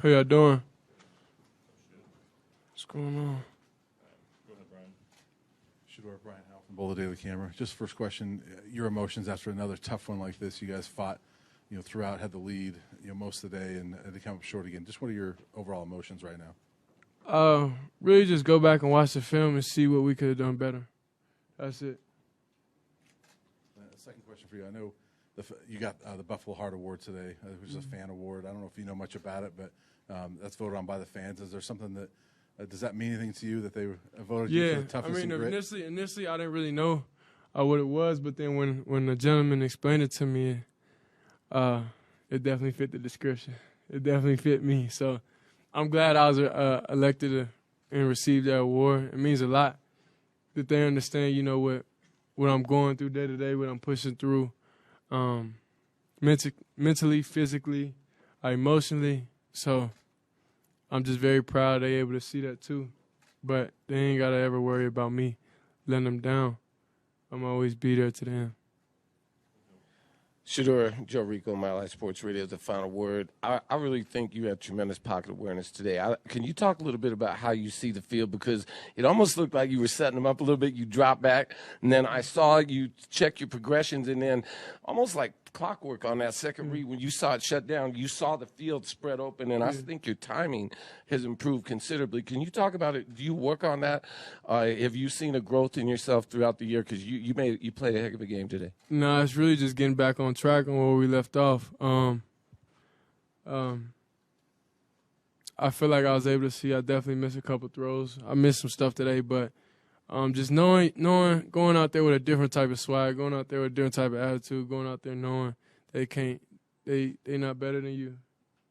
How y'all doing? What's going on? Go ahead, Brian. Shedeur, Brian Howe from Boulder Daily Camera. Just first question, your emotions after another tough one like this. You guys fought, throughout, had the lead, most of the day, and to come up short again. Just what are your overall emotions right now? Really just go back and watch the film and see what we could have done better. That's it. Second question for you. I know you got the Buffalo Heart Award today, which is a fan award. I don't know if you know much about it, but that's voted on by the fans. Is there something that does that mean anything to you that they voted you for the toughness and grit? Initially, I didn't really know what it was, but then when the gentleman explained it to me, it definitely fit the description. It definitely fit me. So I'm glad I was elected and received that award. It means a lot that they understand, what I'm going through day to day, what I'm pushing through, mentally, physically, emotionally. So I'm just very proud they're able to see that too. But they ain't got to ever worry about me letting them down. I'm always be there to them. Shedeur, Joe Rico, My Life Sports Radio, the final word. I really think you had tremendous pocket awareness today. Can you talk a little bit about how you see the field? Because it almost looked like you were setting them up a little bit. You dropped back, and then I saw you check your progressions, and then almost like clockwork on that second read, when you saw it shut down, you saw the field spread open, and I think your timing has improved considerably. Can you talk about it? Do you work on that? Have you seen a growth in yourself throughout the year? Because you played a heck of a game today. No, it's really just getting back on track on where we left off. I feel like I was able to see I definitely missed a couple throws. I missed some stuff today, but just knowing, going out there with a different type of swag, going out there with a different type of attitude, going out there knowing they not better than you,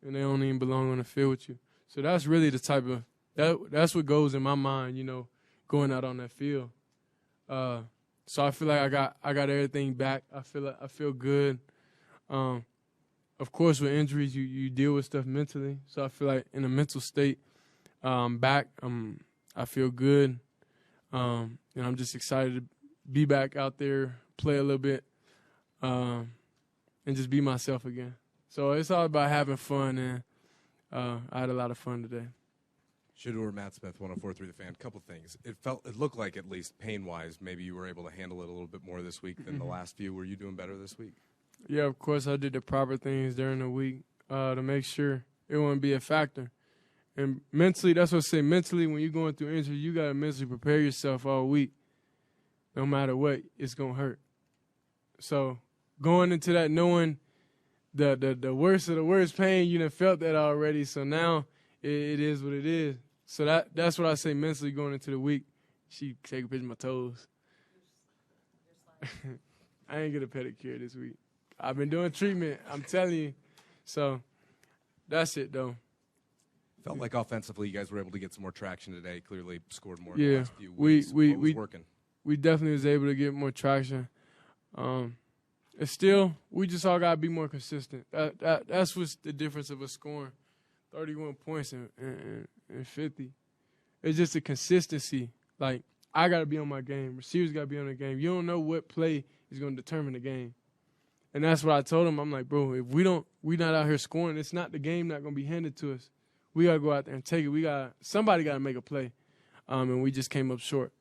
and they don't even belong on the field with you. So that's really the type of that's what goes in my mind, going out on that field. So I feel like I got everything back. I feel good. Of course, with injuries, you deal with stuff mentally. So I feel like in a mental state, back. I feel good. And I'm just excited to be back out there, play a little bit, and just be myself again. So it's all about having fun, and I had a lot of fun today. Shedeur, Matt Smith, 104.3 The Fan. Couple things. It looked like, at least pain-wise, maybe you were able to handle it a little bit more this week than the last few. Were you doing better this week? Yeah, of course I did the proper things during the week to make sure it wouldn't be a factor. And mentally, that's what I say, mentally, when you're going through injury, you got to mentally prepare yourself all week. No matter what, it's going to hurt. So going into that knowing the worst of the worst pain, you done felt that already. So now it is what it is. So that's what I say mentally going into the week. She take a picture of my toes. I ain't get a pedicure this week. I've been doing treatment, I'm telling you. So that's it, though. Felt like offensively you guys were able to get some more traction today. Clearly scored more in the last few weeks. What was working? We definitely was able to get more traction. It's still, we just all got to be more consistent. That's what's the difference of us scoring 31 points and 50. It's just a consistency. Like, I got to be on my game. Receivers got to be on the game. You don't know what play is going to determine the game. And that's what I told him. I'm like, bro, if we not out here scoring, it's not the game not going to be handed to us. We got to go out there and take it. Somebody got to make a play. And we just came up short.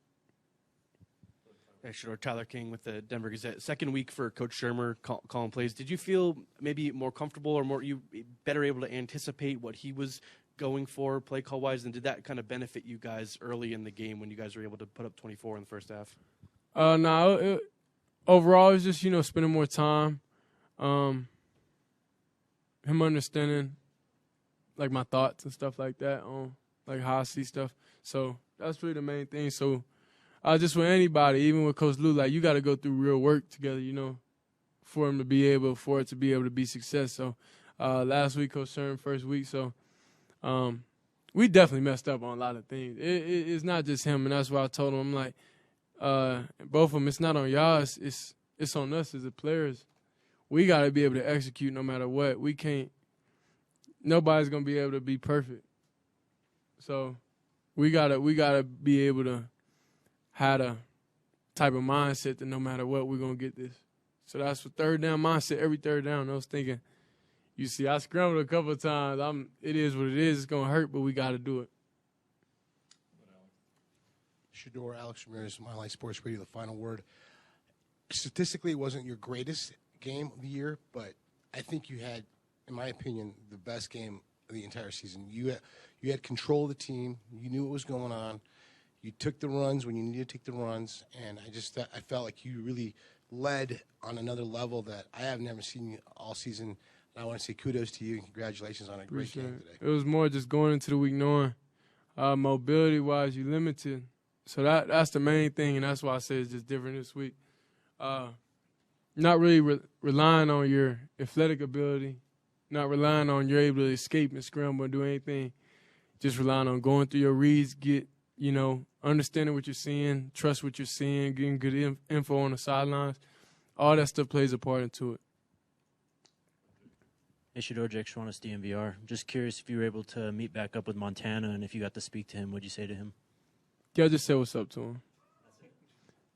Hey, Shedeur, Tyler King with the Denver Gazette. Second week for Coach Shermer calling plays. Did you feel maybe more comfortable or you better able to anticipate what he was going for play call-wise? And did that kind of benefit you guys early in the game when you guys were able to put up 24 in the first half? No, overall, it's just, spending more time. Him understanding, like, my thoughts and stuff like that on, like, how I see stuff. So that's really the main thing. So just with anybody, even with Coach Lou, like, you got to go through real work together, for it to be able to be success. So last week, Coach Sherman, first week. So we definitely messed up on a lot of things. It's not just him, and that's why I told him, I'm like, both of them, it's not on y'all, it's on us as the players. We got to be able to execute no matter what. We can't – nobody's going to be able to be perfect. So we gotta be able to have a type of mindset that no matter what, we're going to get this. So that's the third down mindset. Every third down, I was thinking, You see, I scrambled a couple of times. It is what it is. It's going to hurt, but we got to do it. Shedeur, Alex Ramirez, My Life Sports Radio, the final word. Statistically, it wasn't your greatest game of the year, but I think you had, in my opinion, the best game of the entire season. You had control of the team. You knew what was going on. You took the runs when you needed to take the runs, and I felt like you really led on another level that I have never seen you all season. And I want to say kudos to you and congratulations on a great game today. It was more just going into the week knowing mobility-wise you're limited. So that's the main thing, and that's why I say it's just different this week. Not really relying on your athletic ability, not relying on you're able to escape and scramble and do anything. Just relying on going through your reads, understanding what you're seeing, trust what you're seeing, getting good info on the sidelines. All that stuff plays a part into it. Hey, Shedeur, Jake Schwannis, DMVR. Just curious if you were able to meet back up with Montana, and if you got to speak to him, what'd you say to him? Yeah, I just said what's up to him.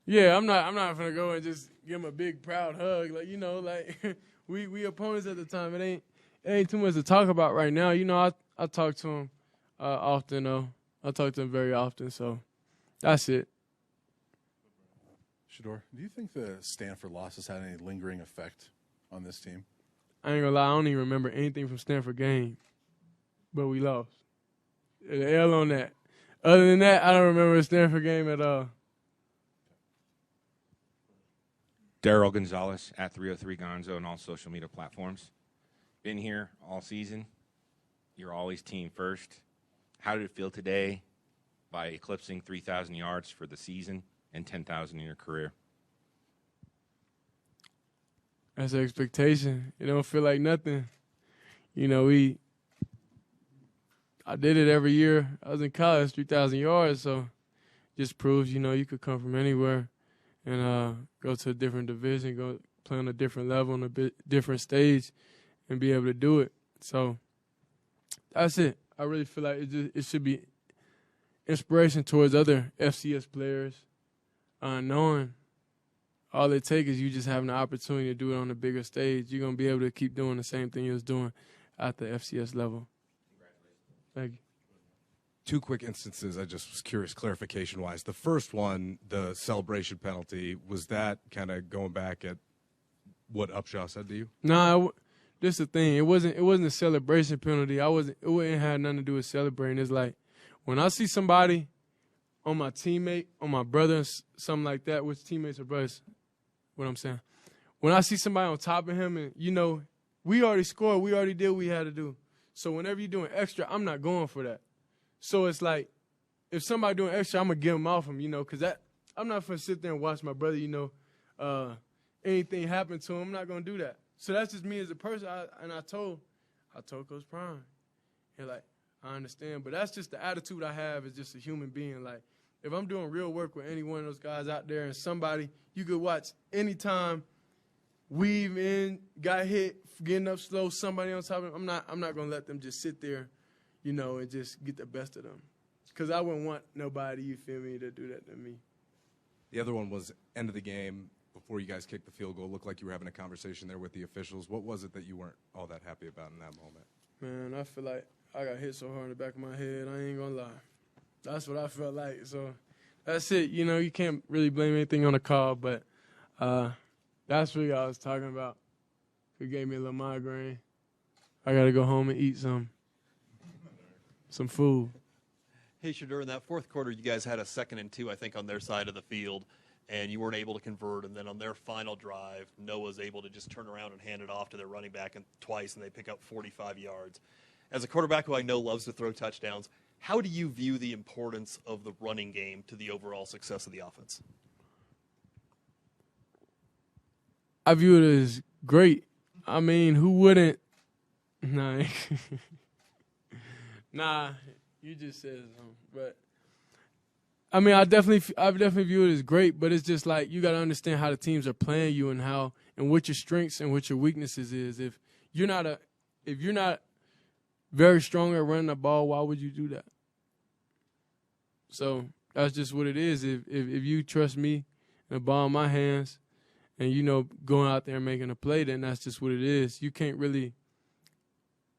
Yeah, I'm not gonna go and just give him a big proud hug. We opponents at the time. It ain't too much to talk about right now. I talk to him often though. I talk to him very often, so that's it. Shedeur, do you think the Stanford losses had any lingering effect on this team? I ain't gonna lie, I don't even remember anything from Stanford game, but we lost. An L on that. Other than that, I don't remember a Stanford game at all. Daryl Gonzalez at 303 Gonzo on all social media platforms. Been here all season. You're always team first. How did it feel today by eclipsing 3,000 yards for the season and 10,000 in your career? That's an expectation. It don't feel like nothing. I did it every year. I was in college, 3,000 yards, so just proves, you could come from anywhere and go to a different division, go play on a different level, on a different stage, and be able to do it. So that's it. I really feel like it should be inspiration towards other FCS players, knowing all it takes is you just having the opportunity to do it on a bigger stage. You're going to be able to keep doing the same thing you was doing at the FCS level. Thank you. Two quick instances. I just was curious, clarification-wise. The first one, the celebration penalty, was that kind of going back at what Upshaw said to you? No, this is the thing. It wasn't a celebration penalty. It wouldn't have nothing to do with celebrating. It's like when I see somebody on my teammate, on my brother, something like that, which teammates or brothers, what I'm saying. When I see somebody on top of him and, we already scored, we already did what we had to do. So whenever you're doing extra, I'm not going for that. So it's like, if somebody doing extra, I'm going to get them off him, because I'm not going to sit there and watch my brother, anything happen to him. I'm not going to do that. So that's just me as a person. I told Coach Prime, and I understand. But that's just the attitude I have as just a human being. Like, if I'm doing real work with any one of those guys out there and somebody you could watch anytime weave in, got hit, getting up slow, somebody on top of him, I'm not going to let them just sit there, and just get the best of them. Because I wouldn't want nobody, you feel me, to do that to me. The other one was end of the game. Before you guys kicked the field goal, looked like you were having a conversation there with the officials. What was it that you weren't all that happy about in that moment? Man, I feel like I got hit so hard in the back of my head, I ain't going to lie. That's what I felt like. So that's it. You can't really blame anything on the call, but that's what I was talking about. It gave me a little migraine. I got to go home and eat some food. Hey, Shedeur, in that fourth quarter, you guys had a 2nd and 2, I think, on their side of the field, and you weren't able to convert. And then on their final drive, Noah's able to just turn around and hand it off to their running back twice, and they pick up 45 yards. As a quarterback who I know loves to throw touchdowns, how do you view the importance of the running game to the overall success of the offense? I view it as great. I mean, who wouldn't? Nah, you just said something. But I mean, I definitely view it as great. But it's just like you got to understand how the teams are playing you and what your strengths and what your weaknesses is. If you're not very strong at running the ball, why would you do that? So that's just what it is. If you trust me and the ball in my hands, and going out there and making a play, then that's just what it is. You can't really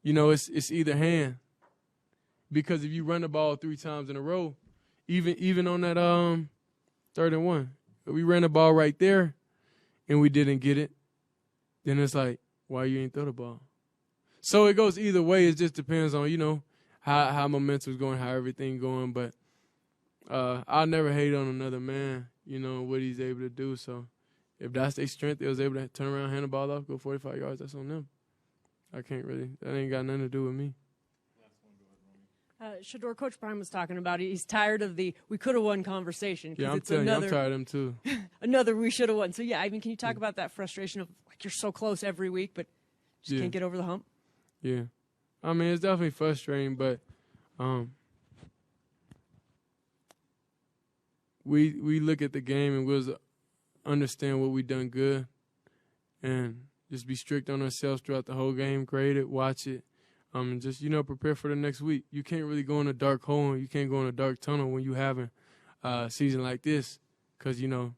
you know, it's either hand. Because if you run the ball 3 times in a row, even on that 3rd and 1, if we ran the ball right there and we didn't get it, then it's like, why you ain't throw the ball? So it goes either way. It just depends on, you know, how momentum's going, how everything going. But I'll never hate on another man, you know, what he's able to do. So if that's their strength, they was able to turn around, hand the ball off, go 45 yards, that's on them. I can't really. That ain't got nothing to do with me. Shedeur, Coach Prime was talking about he's tired of the we could have won conversation. Yeah, I'm telling you, I'm tired of them too. Another we should have won. So, yeah, I mean, can you talk about that frustration of, like, you're so close every week, but just can't get over the hump? Yeah. I mean, it's definitely frustrating, but we look at the game and we'll understand what we done good and just be strict on ourselves throughout the whole game, grade it, watch it. And just, you know, prepare for the next week. You can't really go in a dark hole and you can't go in a dark tunnel when you having a season like this because, you know,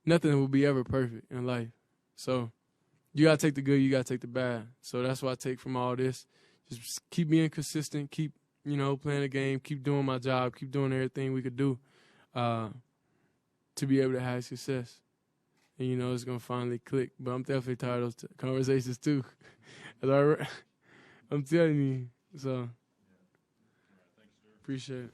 nothing will be ever perfect in life. So you got to take the good, you got to take the bad. So that's what I take from all this. Just keep being consistent, keep, you know, playing the game, keep doing my job, keep doing everything we could do to be able to have success. And, you know, it's going to finally click. But I'm definitely tired of those conversations too. I'm telling you. So, appreciate it.